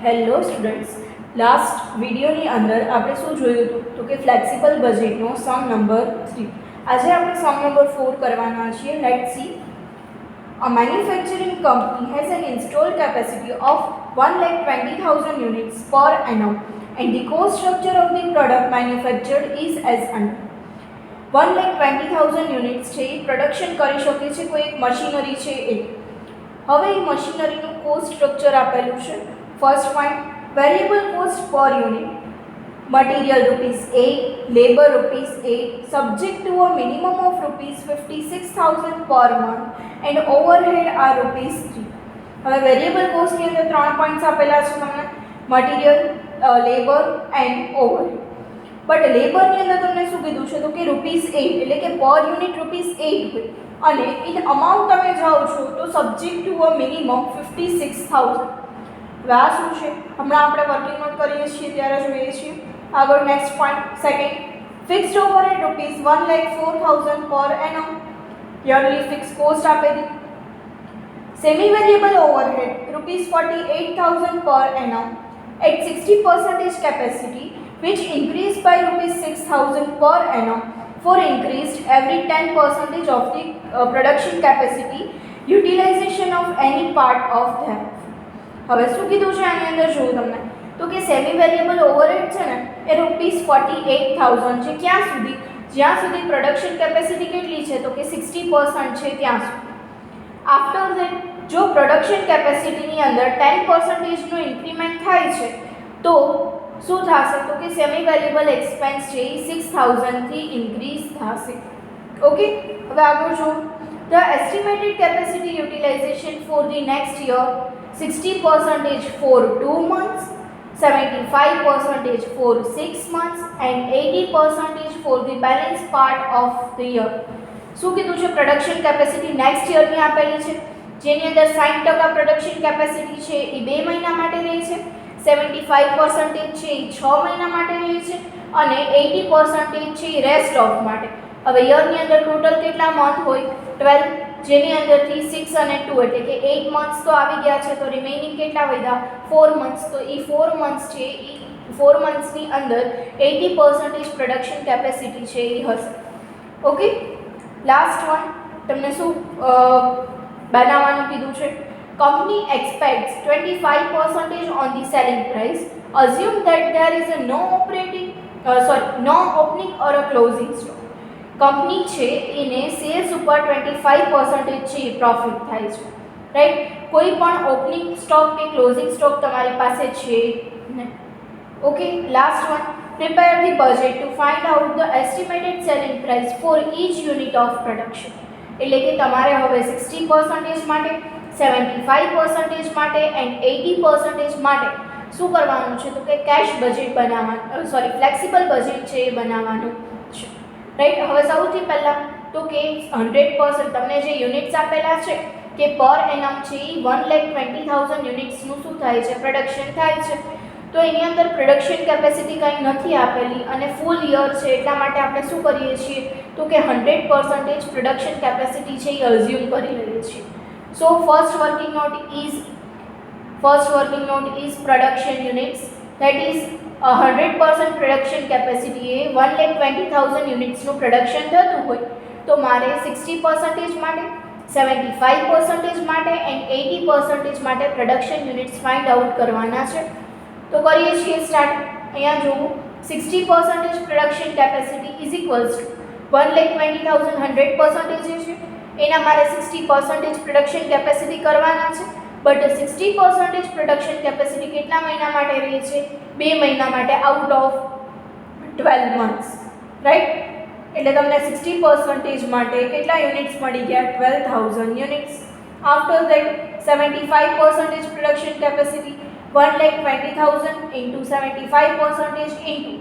Hello students, last વિડીયોની અંદર આપણે શું જોયું હતું તો કે ફ્લેક્સિબલ બજેટનો સમ નંબર 3. આજે આપણે સમ નંબર 4 કરવાના છીએ. Let's see. A manufacturing company has an installed capacity of 1,20,000 units per annum and the cost structure of the product manufactured is as under. 1,20,000 units છે એ પ્રોડક્શન કરી શકે છે કોઈ એક મશીનરી છે એ. હવે એ મશીનરીનું કોસ્ટ સ્ટ્રક્ચર આપેલું છે. ફર્સ્ટ પોઈન્ટ, વેરિયેબલ કોસ્ટ પર unit, material ₹8, labour ₹8, subject to a minimum of ₹56,000 per month and overhead R ₹3. હવે વેરિયેબલ કોસ્ટની અંદર 3 પોઈન્ટ્સ આપેલા છે તમને: material, labour and overhead. But લેબરની અંદર તમને શું કીધું છે તો કે ₹8 એટલે કે પર યુનિટ ₹8 હોય અને ઇન અમાઉન્ટ તમે જાઓ છો તો સબ્જેક્ટ ટુ અ મિનિમમ 56,000. હવે આ શું છે હમણાં આપણે વર્કિંગ નોટ કરીએ છીએ ત્યારે જોઈએ છીએ. આગળ next point second, fixed overhead ₹1,04,000 પર એનમ, યરલી ફિક્સ કોસ્ટ આપેલી. સેમી વેરિયેબલ ઓવરહેડ ₹48,000 પર annum at 60% capacity which increased by ₹6,000 per annum for increased every 10% of the production capacity utilization of any part of them. હવે શું કીધું છે આની અંદર જોઉં તમને તો કે સેમી વેરિયેબલ ઓવરહેડ છે ને એ ₹48,000 છે. ક્યાં સુધી? જ્યાં સુધી પ્રોડક્શન કેપેસિટી કેટલી છે તો કે 60% છે ત્યાં સુધી. આફ્ટર ધેટ જો પ્રોડક્શન કેપેસિટીની અંદર 10%નું ઇન્ક્રીમેન્ટ થાય છે તો શું થશે તો કે સેમી વેરિયેબલ એક્સપેન્સ છે એ 6,000 થી ઇન્ક્રીઝ થશે. ઓકે, હવે આગળ જો the estimated capacity utilization for the next year 60% for 2 months, 75% for 6 months and 80% for the balance part of the year. શું કીધું છે? પ્રોડક્શન કેપેસિટી નેક્સ્ટ યરની આપેલી છે જેની અંદર 60% પ્રોડક્શન કેપેસિટી છે એ 2 મહિના માટે રહે છે, 75% છે એ 6 મહિના માટે રહે છે અને 80% છે એ રેસ્ટ ઓફ માટે. હવે યરની અંદર ટોટલ કેટલા મંથ હોય? 12, જેની અંદરથી 6 અને 2 એટલે કે 8 મંથ્સ તો આવી ગયા છે તો રિમેઇનિંગ કેટલા વધ્યા? 4 મંથ્સ. તો એ 4 મંથ્સ છે એ 4 મંથ્સની અંદર 80% પ્રોડક્શન કેપેસિટી છે એ હશે. ઓકે, લાસ્ટ વન તમને શું બનાવવાનું કીધું છે? Company expects 25% on the selling price. Assume that there is a no opening or a closing stock. Company છે એને સેલ્સ ઉપર 25% છે પ્રોફિટ થાય છે, રાઈટ? કોઈ પણ ઓપનિંગ સ્ટોક કે ક્લોઝિંગ સ્ટોક તમારી પાસે છે નહીં. Okay, last one, prepare the budget to find out the estimated selling price for each unit of production. એટલે કે તમારે હવે 60% માટે, 75% માટે એન્ડ 80% માટે શું કરવાનું છે તો કે કેશ બજેટ બનાવવાનું, ફ્લેક્સિબલ બજેટ છે એ બનાવવાનું છે, રાઈટ? હવે સૌથી પહેલાં તો કે 100% તમને જે યુનિટ્સ આપેલા છે કે પર એનમ છે એ 1,20,000 યુનિટ્સનું શું થાય છે? પ્રોડક્શન થાય છે. તો એની અંદર પ્રોડક્શન કેપેસિટી કંઈ નથી આપેલી અને ફૂલ યર છે એટલા માટે આપણે શું કરીએ છીએ તો કે 100% પ્રોડક્શન કેપેસિટી છે એ અઝ્યુમ કરી લઈએ છીએ. So first working note is production units, that is 100% production capacity એ 1,20,000 યુનિટ્સનું પ્રોડક્શન થતું હોય તો મારે 60% માટે, 75% માટે એન્ડ 80% માટે પ્રોડક્શન યુનિટ્સ ફાઇન્ડ આઉટ કરવાના છે. તો કરીએ છીએ સ્ટાર્ટ. અહીંયા જોવું, 60% production capacity is equals two 1,20,000 100% છે એના મારે 60% પ્રોડક્શન કેપેસિટી કરવાના છે. બટ 60% પ્રોડક્શન કેપેસિટી કેટલા મહિના માટે રહે છે? 2 મહિના માટે આઉટ ઓફ 12 મંથ્સ, રાઈટ? એટલે તમને 60% માટે કેટલા યુનિટ્સ મળી ગયા? 12,000 units. After that 75% production capacity 1,20,000 into 75% into,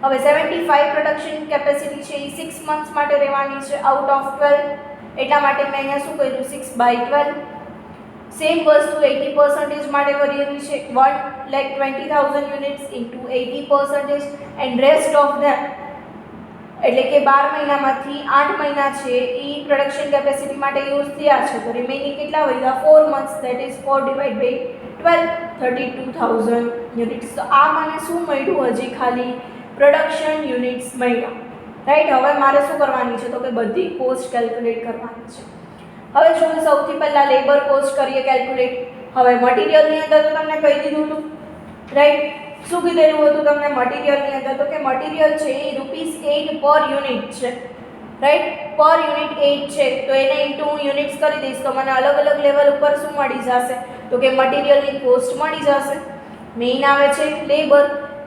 હવે 75 પ્રોડક્શન કેપેસિટી છે એ 6 મંથ્સ માટે રહેવાની છે આઉટ ઓફ 12, એટલા માટે મેં અહીંયા શું કર્યું? 6/12. સેમ વસ્તુ 80% માટે કરેલી છે, 1,20,000 units into 80% and rest of them એટલે કે 12 મહિનામાંથી 8 મહિના છે એ પ્રોડક્શન કેપેસિટી માટે યુઝ થયા છે તો રિમેઇનિંગ કેટલા વધ્યા? 4 મંથ્સ, ધેટ ઇઝ 4/12. 32,000 યુનિટ્સ. તો આ મને શું મળ્યું? હજી ખાલી પ્રોડક્શન યુનિટ્સ મળ્યા. રાઈટ. હવે મારે શું કરવાની છે? તો કે બધી કોસ્ટ કેલ્ક્યુલેટ કરવાની છે. હવે જો સૌથી પહેલા લેબર કોસ્ટ કરીએ કેલ્ક્યુલેટ. હવે મટીરિયલની અંદર તો તમને કહી દીધું હતું, રાઈટ. શું કીધેલું હતું તમને મટીરિયલની અંદર? તો કે મટીરિયલ છે એ ₹8 પર યુનિટ છે, રાઈટ. પર યુનિટ 8 છે, તો એને ઇન્ટુ હું યુનિટ્સ કરી દઈશ તો મને અલગ અલગ લેવલ ઉપર શું મળી જશે? તો કે મટીરિયલની કોસ્ટ મળી જશે. મેઇન આવે છે લેબર,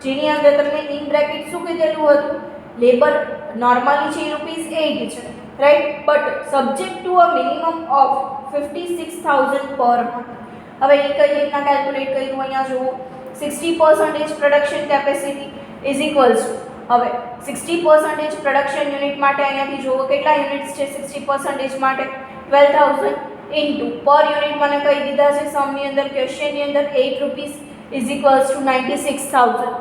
જેની અંદર તમને ઇન બ્રેકેટ શું કીધેલું હતું? લેબર નોર્મલી છે ₹8 છે, right. But subject to a minimum of 56,000 per month. હવે એ કઈ રીતના કેલ્ક્યુલેટ કર્યું? અહીંયા જુઓ, 60% production capacity is equals two, હવે 60% પ્રોડક્શન યુનિટ માટે અહીંયાથી જુઓ કેટલા યુનિટ્સ છે 60% માટે? 12,000 ઇન્ટુ પર યુનિટ મને કહી દીધા છે સમની અંદર, ક્વેશ્ચનની અંદર ₹8 ઇઝ ઇક્વલ્સ ટુ 96,000.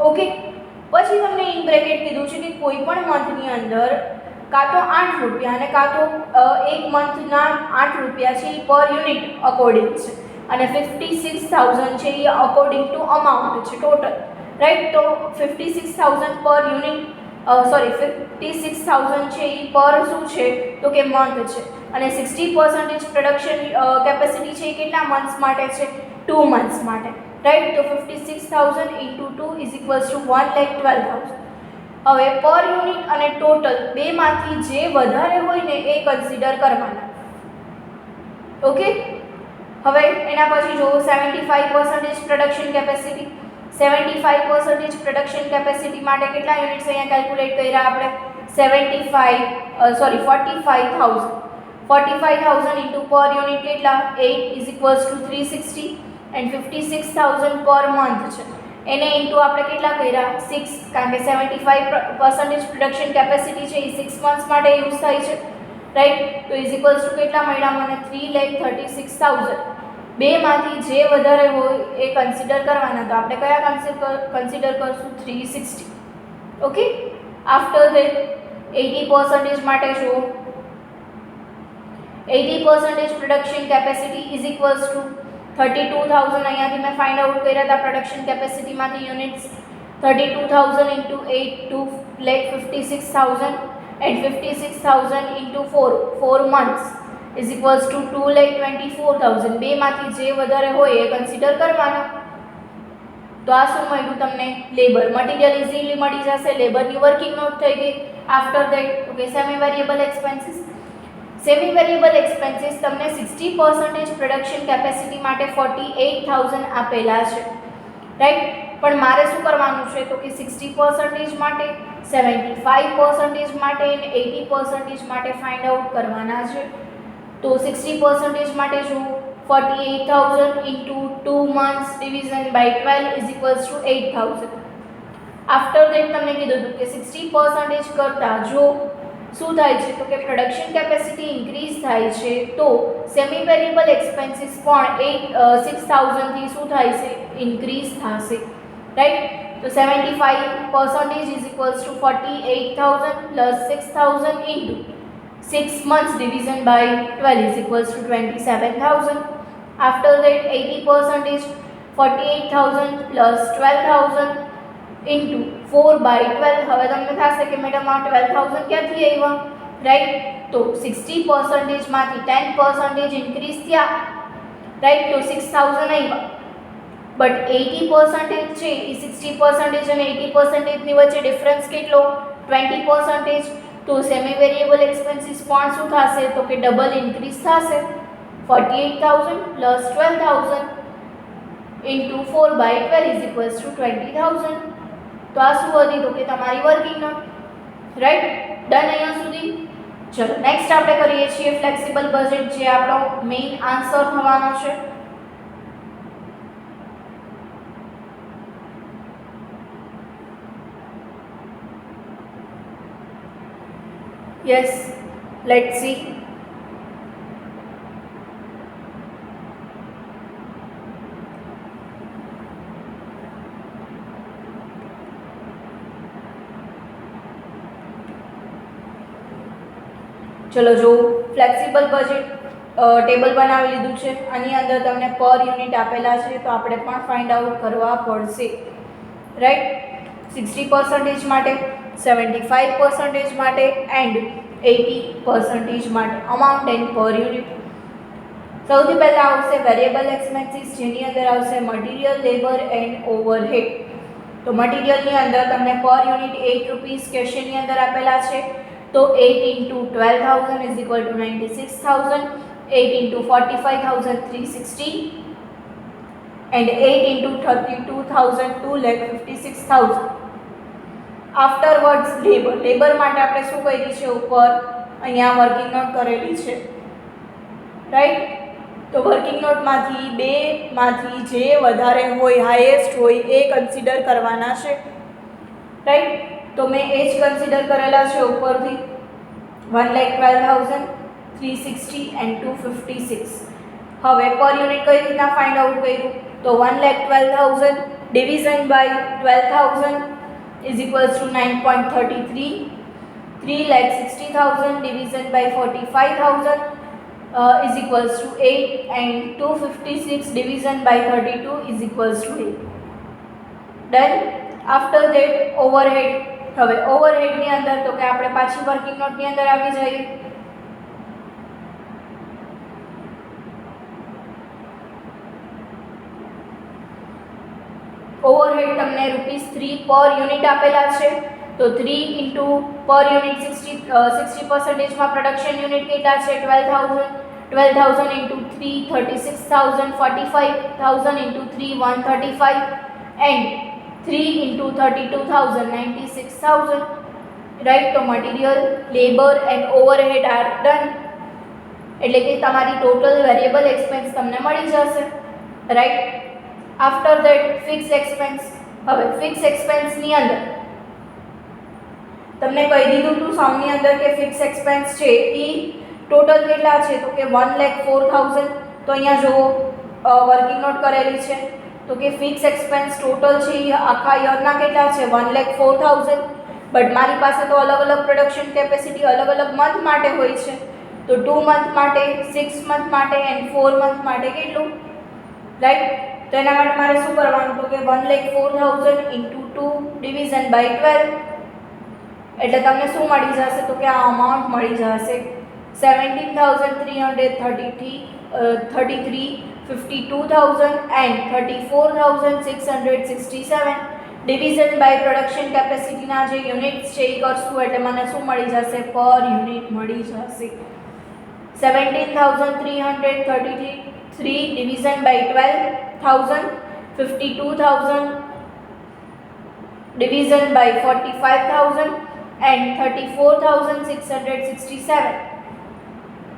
ઓકે. પછી તમને ઇન બ્રેકેટ કીધું છે કે કોઈ પણ મંથની અંદર કાં તો ₹8 અને કાં તો એક મંથના ₹8 છે એ પર યુનિટ અકોર્ડિંગ છે, અને 56,000 છે એ અકોર્ડિંગ ટુ અમાઉન્ટ છે ટોટલ, રાઈટ. તો 56,000 પર યુનિટ 56,000 છે એ પર શું છે? તો કે મંથ છે. અને 60% પ્રોડક્શન કેપેસિટી છે એ કેટલા મંથ્સ માટે છે? 2 મંથ્સ માટે, રાઈટ. તો 56,000 ઇન્ટુ 2 ઇઝ ઇક્વલ્સ ટુ 1,12,000. હવે પર યુનિટ અને ટોટલ બેમાંથી જે વધારે હોય ને એ કન્સિડર કરવાના. ઓકે. હવે એના પછી જો 75% પ્રોડક્શન કેપેસિટી, 75% પ્રોડક્શન કેપેસિટી માટે કેટલા યુનિટ્સ અહીંયા કેલ્ક્યુલેટ કર્યા આપણે? 45,000 ઇન્ટુ પર યુનિટ કેટલા? 8 is equals two 360 and 56,000 per month છે, એને ઇન્ટુ આપણે કેટલા કર્યા? 6, કારણ કે 75% પ્રોડક્શન કેપેસિટી છે એ 6 મંથ્સ માટે યુઝ થાય છે, રાઈટ. તો ઇઝ ઇક્વલ્સ ટુ કેટલા મળ્યા મને? 3,36,000. બેમાંથી જે વધારે હોય એ કન્સિડર કરવાના. તો આપણે કયા કન્સિડર કરશું? 360. ઓકે. આફ્ટર ધેટ 80% માટે જુઓ, 80% production capacity is equals to 32,000. અહીંયાથી મેં ફાઇન્ડ આઉટ કર્યા હતા પ્રોડક્શન કેપેસિટીમાંથી units. 32,000 into 8 2,56,000 and 56,000 into 4 months is equals to 2,24,000. બેમાંથી જે વધારે હોય એ કન્સિડર કરવાના. તો આ શું મળ્યું તમને? લેબર. મટીરિયલ ઇઝીલી મળી જશે, લેબરની વર્કિંગ નોટ થઈ ગઈ. After that okay semi variable expenses. Semi variable expenses તમને 60% પ્રોડક્શન કેપેસિટી માટે 48,000 આપેલા છે, રાઈટ. પણ મારે શું કરવાનું છે? તો કે 60% માટે, 75% માટે અને 80% માટે ફાઇન્ડ આઉટ કરવાના છે. તો 60% માટે જો 48,000 into 2 months division by 12 is equals to 8,000. After that તમને કીધું હતું કે 60% કરતાં જો શું થાય છે? તો કે પ્રોડક્શન કેપેસિટી ઇન્ક્રીઝ થાય છે તો સેમી વેરિયેબલ એક્સપેન્સીસ પણ 6,000 થી શું થાય છે? ઇન્ક્રીઝ થશે, રાઈટ. તો 75% is equals two 48,000 plus 6,000 into 6 months division by 12 is equals to 27,000. After that 80% 48,000 plus 12,000 into 4 by 12. હવે તમને થશે કે મેડમ આ 12,000 ક્યાંથી આવ્યા? રાઈટ. તો 60% માંથી 10% ઇન્ક્રીઝ થયા, રાઈટ. તો 6,000 આવ્યા. બટ 80% છે એ 60% અને 80% ની વચ્ચે ડિફરન્સ કેટલો? 20%. તો સેમી વેરિયેબલ એક્સપેન્સીસ પણ શું થશે? તો કે ડબલ ઇન્ક્રીઝ થશે. 48,000 plus 12,000 into 4 by 12 is equals to 20,000. તો આ શું વધી? તો કે તમારી વર્કિંગ નોટ, રાઈટ. ડન અહીંયા સુધી. ચલો નેક્સ્ટ આપણે કરીએ છીએ ફ્લેક્સિબલ બજેટ, જે આપણો મેઇન આન્સર થવાનો છે. Yes, let's see. ચલો જો ફ્લેક્સિબલ બજેટ ટેબલ બનાવી લીધું છે, આની અંદર તમને પર યુનિટ આપેલા છે, તો આપણે પણ ફાઇન્ડ આઉટ કરવા પડશે, રાઈટ. 60% માટે, 75% માટે એન્ડ 80% માટે અમાઉન્ટ એન્ડ પર યુનિટ. સૌથી પહેલા આવશે વેરિયેબલ એક્સપેન્સીસ, જેની અંદર આવશે મટીરિયલ, લેબર એન્ડ ઓવરહેડ. તો મટીરિયલની અંદર તમને પર યુનિટ 8 રૂપીસ કેશિયરની અંદર આપેલા છે, તો 8 into 12,000 is equal to 96,000, 8 into 45,000 360 and 8 into 32,000 2,56,000. આફ્ટરવર્ડ્સ labour માટે આપણે શું કરી છે, ઉપર અહીંયા વર્કિંગ નોટ કરેલી છે, રાઈટ. તો વર્કિંગ નોટમાંથી બેમાંથી જે વધારે હોય, હાઈએસ્ટ હોય એ કન્સિડર કરવાના છે, રાઈટ. તો મેં એ જ કન્સિડર કરેલા છે ઉપરથી 1,12,000 360 and 256. હવે પર યુનિટ કઈ રીતના ફાઇન્ડ આઉટ કર્યું, તો 1,12,000 division by 12,000 is equals to 9.33. 3,60,000 division by 45,000 is equals to 8 and 256 division by 32 is equals to 8. Done. After that overhead. હવે ઓવરહેડની અંદર તો કે આપણે પાછી વર્કિંગ નોટની અંદર આવી જઈએ. ઓવરહેડ તમને ₹3 પર યુનિટ આપેલા છે, તો 3 ઇન્ટુ પર યુનિટ 60% માં પ્રોડક્શન યુનિટ કેટલા છે, 12,000. 12,000 into 3 36,000, 45,000 into 3 135 and 3 into 32,000 96,000, right. તો material, labour and overhead are done. એટલે કે તમારી ટોટલ વેરિયેબલ એક્સપેન્સ તમને મળી જશે, right. After that fix expense. હવે ફિક્સ એક્સપેન્સની અંદર તમને કહી દીધું હતું સામની અંદર કે ફિક્સ એક્સપેન્સ છે એ ટોટલ કેટલા છે, તો કે 1,04,000. તો અહીંયા જુઓ વર્કિંગ નોટ કરેલી છે, તો કે ફિક્સ એક્સપેન્સ ટોટલ છે એ આખા યરના કેટલા છે, 1,04,000. બટ મારી પાસે તો અલગ અલગ પ્રોડક્શન કેપેસિટી અલગ અલગ મંથ માટે હોય છે, તો 2 મંથ માટે, 6 મંથ માટે એન્ડ 4 મંથ માટે કેટલું, રાઈટ. તો એના માટે મારે શું કરવાનું, તો કે 1,04,000 into 2 division by 12, એટલે તમને શું મળી જશે, તો કે આ અમાઉન્ટ મળી જશે 17,333, 52,000 and 34,667 ડિવિઝન બાય પ્રોડક્શન કેપેસિટીના જે યુનિટ્સ છે એ કરશું એટલે મને શું મળી જશે, પર યુનિટ મળી જશે 17,333 division by 12,000, 52,000 division by 45,000 and 34,667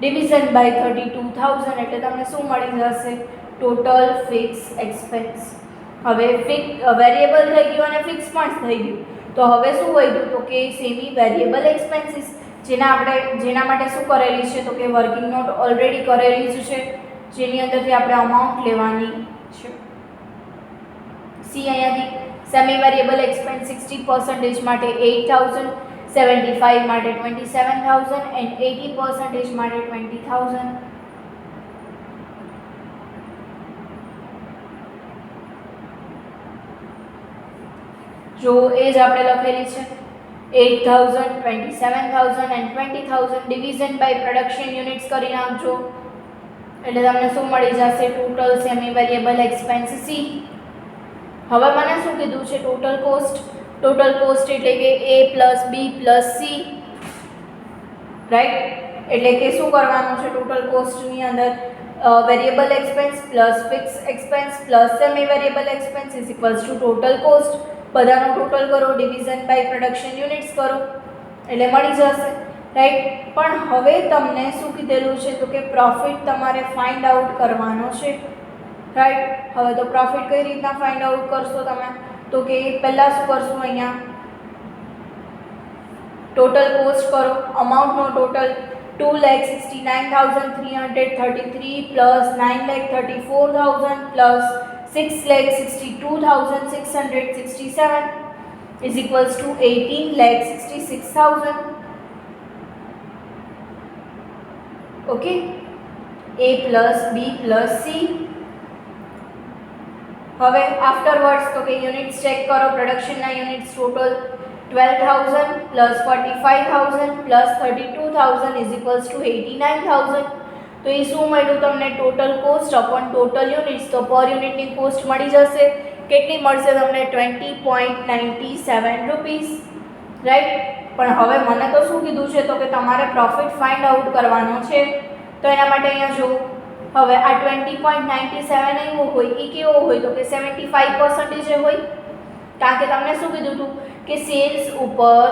division by 32,000 એટલે તમને શું મળી જશે, ટોટલ ફિક્સ એક્સપેન્સ. હવે વેરિયેબલ થઈ ગયું અને ફિક્સ પણ થઈ ગયું, તો હવે શું વધ્યું, તો કે સેમી વેરિયેબલ એક્સપેન્સીસ, જેના માટે શું કરેલી છે, તો કે વર્કિંગ નોટ ઓલરેડી કરેલી જ છે, જેની અંદરથી આપણે અમાઉન્ટ લેવાની છે. સી અહીંયાથી સેમી વેરિયેબલ એક્સપેન્સ 60% માટે 8,000, 75 માટે 27,000 and 80% માટે 20,000. જો એ જ આપણે લખેલી છે 8,000, 27,000 and 20,000 division by production units કરી નાખજો એટલે તમને શું મળી જશે, total semi variable expense C. હવે મને શું કીધું છે, ટોટલ કોસ્ટ. ટોટલ કોસ્ટ એટલે કે A plus B plus C, right. એટલે કે શું કરવાનું છે, ટોટલ કોસ્ટની અંદર variable expense plus fix expense plus semi variable expense is equals to total cost. બધાનું ટોટલ કરો, ડિવિઝન બાય પ્રોડક્શન યુનિટ્સ કરો એટલે મળી જશે, રાઈટ. પણ હવે તમને શું કીધેલું છે, તો કે પ્રોફિટ તમારે ફાઇન્ડ આઉટ કરવાનો છે, રાઈટ. હવે તો પ્રોફિટ કઈ રીતના ફાઇન્ડ આઉટ કરશો તમે, તો કે પહેલાં શું કરશું, અહીંયા ટોટલ કોસ્ટ કરો, અમાઉન્ટનો total 2,69,333 plus 9,34,000 plus 6,62,667 is equals to 18,66,000. Okay. A plus B plus C. હવે આફ્ટરવર્ડ્સ તો કે યુનિટ્સ ચેક કરો. પ્રોડક્શનના units total 12,000 plus 45,000 plus 32,000 is equals to 89,000. તો એ શું મળ્યું તમને? Total cost upon total units. તો પર યુનિટની કોસ્ટ મળી જશે. કેટલી મળશે તમને? 20.97 રૂપીસ, રાઈટ. પણ હવે મને તો શું કીધું છે? તો કે તમારે પ્રોફિટ ફાઇન્ડ આઉટ કરવાનો છે. તો એના માટે અહીંયા જુઓ, હવે આ 20.97 આવ્યો હોય એ કેવો હોય? તો કે 75% હોય. કારણ કે તમને શું કીધું હતું કે સેલ્સ ઉપર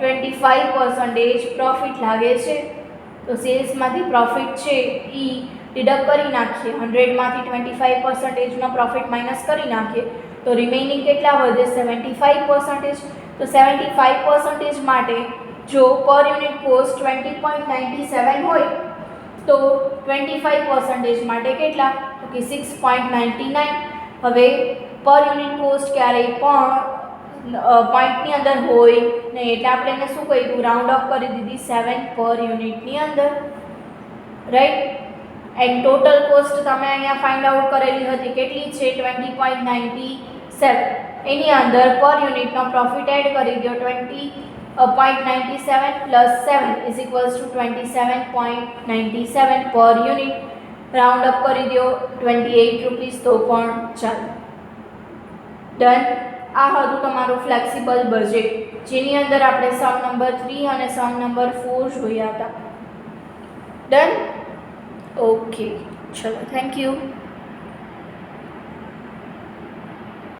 25% પ્રોફિટ લાગે છે. તો સેલ્સમાંથી પ્રોફિટ છે એ ડિડક્ટ કરી નાખીએ. 100માંથી 25%નો પ્રોફિટ માઇનસ કરી નાખીએ તો રિમેઇનિંગ કેટલા વધે? 75%. તો 75% માટે જો પર યુનિટ કોસ્ટ 20.97 હોય તો 25% માટે કેટલા? તો કે 6.99. હવે પર યુનિટ કોસ્ટ ક્યારેય પણ પોઈન્ટની અંદર હોય નહીં એટલે આપણે એને શું કર્યું? રાઉન્ડ અપ કરી દીધી 7 પર યુનિટની અંદર, રાઈટ. એન્ડ ટોટલ કોસ્ટ તમે અહીંયા ફાઇન્ડ આઉટ કરેલી હતી. કેટલી છે? 20.97. એની અંદર પર યુનિટનો પ્રોફિટ એડ કરી દો. 20.97 પ્લસ 7 ઇઝ ઇક્વલ્સ ટુ 27.97 પર યુનિટ. રાઉન્ડ અપ કરી દો 28 રૂપીસ તો પણ ચાલે. ડન. આ હતું તમારું ફ્લેક્સિબલ બજેટ, જેની અંદર આપણે સમ નંબર 3 અને સમ નંબર 4 જોયા હતા. ડન. ઓકે, ચલો, થેન્ક યુ.